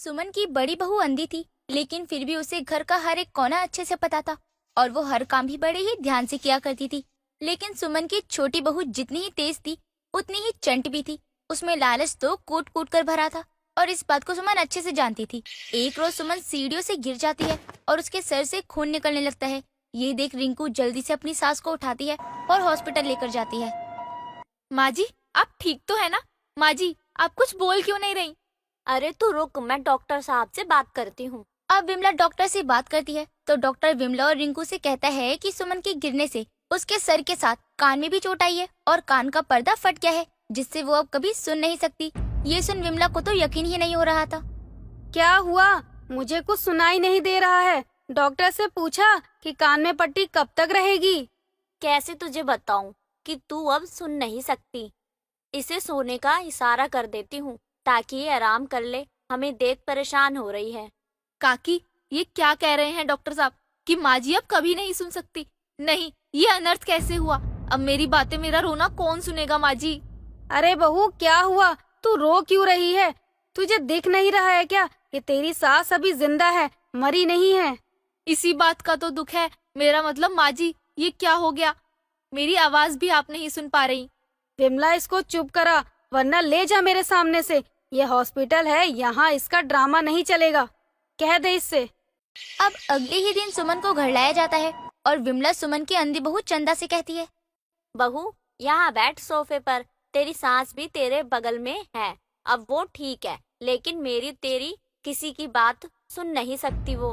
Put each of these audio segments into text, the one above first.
सुमन की बड़ी बहू अंधी थी, लेकिन फिर भी उसे घर का हर एक कोना अच्छे से पता था और वो हर काम भी बड़े ही ध्यान से किया करती थी। लेकिन सुमन की छोटी बहू जितनी ही तेज थी, उतनी ही चंट भी थी। उसमें लालच तो कूट कूट कर भरा था और इस बात को सुमन अच्छे से जानती थी। एक रोज सुमन सीढ़ियों से गिर जाती है और उसके सर से खून निकलने लगता है। ये देख रिंकू जल्दी से अपनी सास को उठाती है और हॉस्पिटल लेकर जाती है। माँ जी, आप ठीक तो है ना? माँ जी, आप कुछ बोल क्यों नहीं रही? अरे तू रुक, मैं डॉक्टर साहब से बात करती हूँ। अब विमला डॉक्टर से बात करती है तो डॉक्टर विमला और रिंकू से कहता है कि सुमन के गिरने से उसके सर के साथ कान में भी चोट आई है और कान का पर्दा फट गया है, जिससे वो अब कभी सुन नहीं सकती। ये सुन विमला को तो यकीन ही नहीं हो रहा था। क्या हुआ? मुझे कुछ सुनाई नहीं दे रहा है। डॉक्टर से पूछा कि कान में पट्टी कब तक रहेगी? कैसे तुझे बताऊं कि तू अब सुन नहीं सकती। इसे सोने का इशारा कर देती हूँ ताकि ये आराम कर ले, हमें देख परेशान हो रही है। काकी, ये क्या कह रहे हैं डॉक्टर साहब कि माँ जी अब कभी नहीं सुन सकती? नहीं, ये अनर्थ कैसे हुआ? अब मेरी बातें, मेरा रोना कौन सुनेगा माँ जी? अरे बहू, क्या हुआ? तू रो क्यों रही है? तुझे दिख नहीं रहा है क्या कि तेरी सास अभी जिंदा है, मरी नहीं है? इसी बात का तो दुख है। मेरा मतलब माँ जी, ये क्या हो गया? मेरी आवाज भी आप नहीं सुन पा रही। विमला, इसको चुप करा, वरना ले जा मेरे सामने से। ये हॉस्पिटल है, यहाँ इसका ड्रामा नहीं चलेगा। कह दे इससे। अब अगले ही दिन सुमन को घर लाया जाता है और विमला सुमन की अंधी बहू चंदा से कहती है, बहू यहाँ बैठ सोफे पर, तेरी सास भी तेरे बगल में है। अब वो ठीक है, लेकिन मेरी तेरी किसी की बात सुन नहीं सकती वो।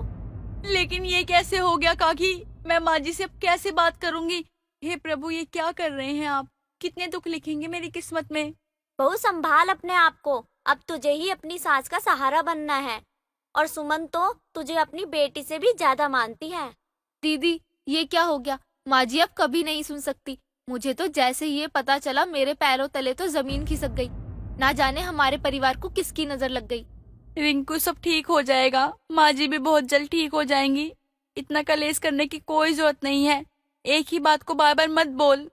लेकिन ये कैसे हो गया काकी? मैं माँ जी से अब कैसे बात करूंगी? हे प्रभु, ये क्या कर रहे हैं आप? कितने दुख लिखेंगे मेरी किस्मत में। बहू संभाल अपने आप को, अब तुझे ही अपनी सास का सहारा बनना है। और सुमन तो तुझे अपनी बेटी से भी ज्यादा मानती है। दीदी, ये क्या हो गया? माँ जी अब कभी नहीं सुन सकती। मुझे तो जैसे ही ये पता चला, मेरे पैरों तले तो जमीन खिसक गई। ना जाने हमारे परिवार को किसकी नजर लग गई। रिंकू, सब ठीक हो जाएगा। माँ जी भी बहुत जल्द ठीक हो जाएंगी। इतना कलेश करने की कोई जरूरत नहीं है। एक ही बात को बार बार मत बोल।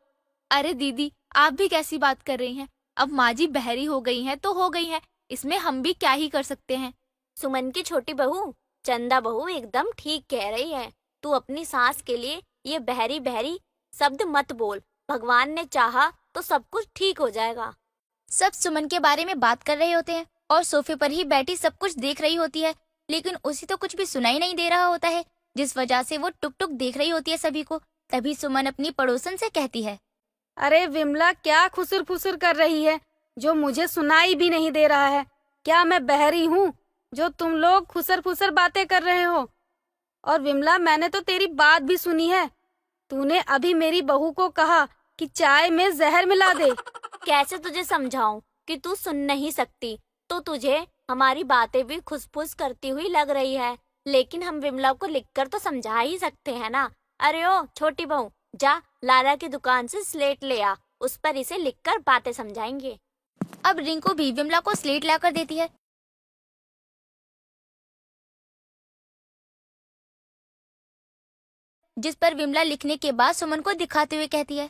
अरे दीदी, आप भी कैसी बात कर रही हैं? अब माँ जी बहरी हो गई हैं तो हो गई हैं, इसमें हम भी क्या ही कर सकते हैं। सुमन की छोटी बहू चंदा बहू एकदम ठीक कह रही है। तू अपनी सास के लिए ये बहरी बहरी शब्द मत बोल। भगवान ने चाहा तो सब कुछ ठीक हो जाएगा। सब सुमन के बारे में बात कर रहे होते हैं और सोफे पर ही बैठी सब कुछ देख रही होती है, लेकिन उसे तो कुछ भी सुनाई नहीं दे रहा होता है, जिस वजह से वो टुक टुक देख रही होती है सभी को। तभी सुमन अपनी पड़ोसन से कहती है, अरे विमला, क्या खुसुर फुसुर कर रही है जो मुझे सुनाई भी नहीं दे रहा है? क्या मैं बहरी हूँ जो तुम लोग खुसर फुसर बातें कर रहे हो? और विमला, मैंने तो तेरी बात भी सुनी है। तूने अभी मेरी बहू को कहा कि चाय में जहर मिला दे। कैसे तुझे समझाऊं कि तू सुन नहीं सकती? तो तुझे हमारी बातें भी खुसफुस करती हुई लग रही है, लेकिन हम विमला को लिखकर तो समझा ही सकते हैं ना। अरे ओ छोटी बहू, जा लाला की दुकान से स्लेट ले आ, उस पर इसे लिखकर बातें समझाएंगे। अब रिंकू भी विमला को स्लेट लाकर देती है। जिस पर विमला लिखने के बाद सुमन को दिखाते हुए कहती है,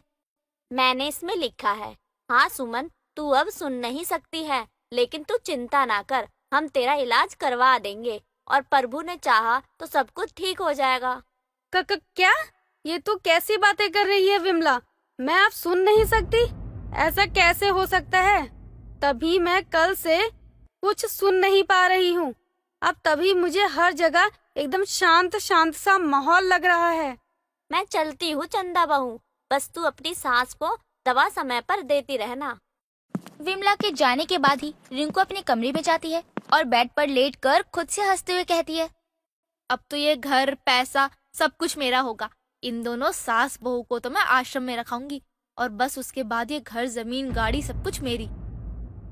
मैंने इसमें लिखा है। हाँ सुमन, तू अब सुन नहीं सकती है, लेकिन तू चिंता ना कर, हम तेरा इलाज करवा देंगे और प्रभु ने चाहा तो सब कुछ ठीक हो जाएगा। क्या? ये तू कैसी बातें कर रही है विमला? मैं अब सुन नहीं सकती? ऐसा कैसे हो सकता है? तभी मैं कल से कुछ सुन नहीं पा रही हूँ। अब तभी मुझे हर जगह एकदम शांत शांत सा माहौल लग रहा है। मैं चलती हूँ चंदा बहू, बस तू अपनी सास को दवा समय पर देती रहना। विमला के जाने के बाद ही रिंकू अपने कमरे में जाती है और बेड पर लेटकर खुद से हंसते हुए कहती है, अब तो ये घर, पैसा सब कुछ मेरा होगा। इन दोनों सास बहू को तो मैं आश्रम में रखाऊंगी और बस उसके बाद ये घर, जमीन, गाड़ी सब कुछ मेरी।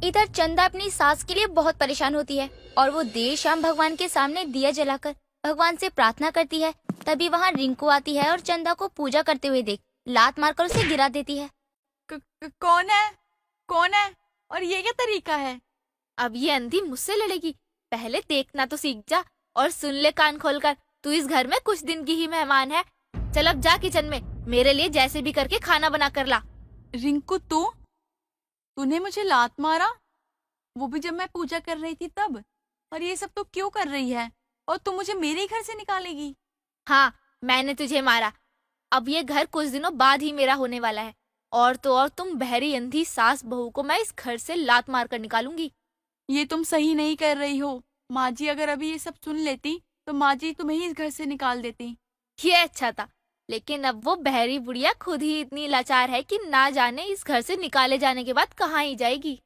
इधर चंदा अपनी सास के लिए बहुत परेशान होती है और वो देर शाम भगवान के सामने दिया जलाकर भगवान से प्रार्थना करती है। तभी वहाँ रिंकू आती है और चंदा को पूजा करते हुए देख लात मारकर उसे गिरा देती है। कौन है? कौन है? और ये क्या तरीका है? अब ये अंधी मुझसे लड़ेगी? पहले देखना तो सीख जा और सुन ले कान खोलकर, तू इस घर में कुछ दिन की ही मेहमान है। चल अब जा किचन में, मेरे लिए जैसे भी करके खाना बना कर ला। रिंकू, तूने मुझे लात मारा? वो भी जब मैं पूजा कर रही थी तब? और ये सब तो क्यों कर रही है? और तू मुझे मेरे ही घर से निकालेगी? हाँ, मैंने तुझे मारा। अब ये घर कुछ दिनों बाद ही मेरा होने वाला है। और तो और तुम बहरी अंधी सास बहू को मैं इस घर से लात मार कर निकालूंगी। ये तुम सही नहीं कर रही हो। माँ जी अगर अभी ये सब सुन लेती तो माँ जी तुम्हें ही इस घर से निकाल देती। ये अच्छा था, लेकिन अब वो बहरी बुढ़िया खुद ही इतनी लाचार है कि ना जाने इस घर से निकाले जाने के बाद कहाँ ही जाएगी।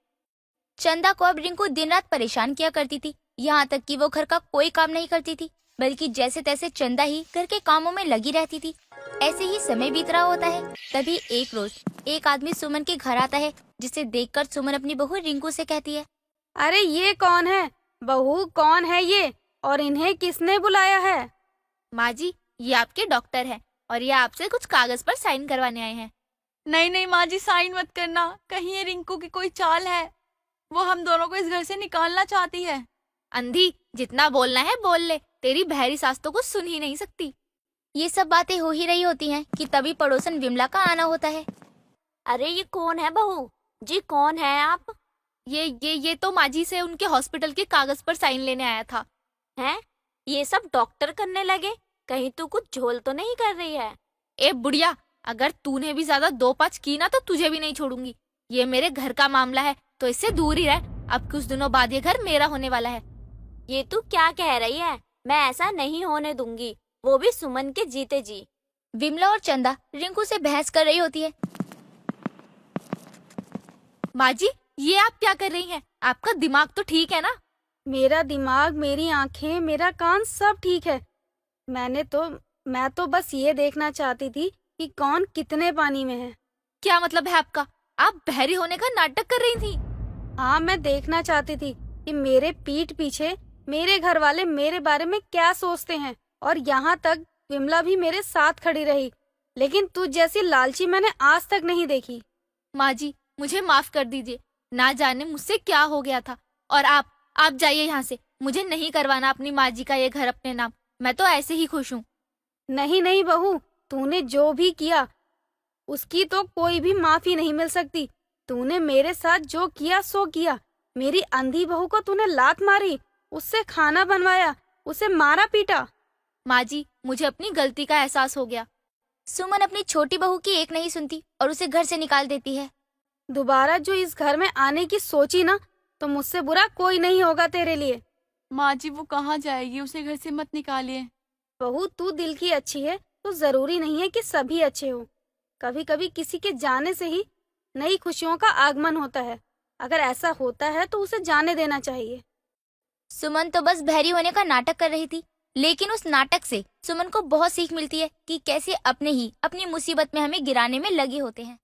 चंदा को अब रिंकू दिन रात परेशान किया करती थी, यहाँ तक कि वो घर का कोई काम नहीं करती थी, बल्कि जैसे तैसे चंदा ही घर के कामों में लगी रहती थी। ऐसे ही समय बीत रहा होता है। तभी एक रोज एक आदमी सुमन के घर आता है, जिसे देखकर सुमन अपनी बहू रिंकू से कहती है, अरे ये कौन है? बहू कौन है ये? और इन्हें किसने बुलाया है? माँ जी, ये आपके डॉक्टर हैं और ये आपसे कुछ कागज पर साइन करवाने आए हैं। नहीं नहीं माँ जी, साइन मत करना। कहीं ये रिंकू की कोई चाल है। वो हम दोनों को इस घर से निकालना चाहती है। अंधी, जितना बोलना है बोल ले, तेरी बहरी सास तो कुछ सुन ही नहीं सकती। ये सब बातें हो ही रही होती हैं कि तभी पड़ोसन विमला का आना होता है। अरे ये कौन है बहू जी, कौन है आप? ये तो माँ जी से उनके हॉस्पिटल के कागज पर साइन लेने आया था। हैं? ये सब डॉक्टर करने लगे? कहीं तू कुछ झोल तो नहीं कर रही है? ए बुढ़िया, अगर तूने भी ज्यादा 2-5 की ना तो तुझे भी नहीं छोड़ूंगी। ये मेरे घर का मामला है तो इससे दूर ही रह। अब कुछ दिनों बाद ये घर मेरा होने वाला है। ये तू क्या कह रही है? मैं ऐसा नहीं होने दूंगी, वो भी सुमन के जीते जी। विमला और चंदा रिंकू से बहस कर रही होती है। माँ जी, ये आप क्या कर रही हैं? आपका दिमाग तो ठीक है ना? मेरा दिमाग, मेरी आंखें, मेरा कान सब ठीक है। मैं तो बस ये देखना चाहती थी कि कौन कितने पानी में है। क्या मतलब है आपका? आप बहरी होने का नाटक कर रही थी? हाँ, मैं देखना चाहती थी कि मेरे पीठ पीछे मेरे घर वाले मेरे बारे में क्या सोचते हैं। और यहाँ तक विमला भी मेरे साथ खड़ी रही, लेकिन तुझ जैसी लालची मैंने आज तक नहीं देखी। माँ जी, मुझे माफ कर दीजिए। ना जाने मुझसे क्या हो गया था। और आप जाइए यहाँ से। मुझे नहीं करवाना अपनी माँ जी का ये घर अपने नाम। मैं तो ऐसे ही खुश हूँ। नहीं नहीं बहू, तूने जो भी किया उसकी तो कोई भी माफी नहीं मिल सकती। तूने मेरे साथ जो किया सो किया। मेरी अंधी बहू को तूने लात मारी, उससे खाना बनवाया, उसे मारा पीटा। माँ जी, मुझे अपनी गलती का एहसास हो गया। सुमन अपनी छोटी बहू की एक नहीं सुनती और उसे घर से निकाल देती है। दोबारा जो इस घर में आने की सोची ना, तो मुझसे बुरा कोई नहीं होगा तेरे लिए। माँ जी वो कहाँ जाएगी? उसे घर से मत निकालिए। बहू, तू दिल की अच्छी है तो जरूरी नहीं है कि सभी अच्छे हो। कभी कभी किसी के जाने से ही नई खुशियों का आगमन होता है। अगर ऐसा होता है तो उसे जाने देना चाहिए। सुमन तो बस बहरी होने का नाटक कर रही थी, लेकिन उस नाटक से सुमन को बहुत सीख मिलती है कि कैसे अपने ही अपनी मुसीबत में हमें गिराने में लगे होते हैं।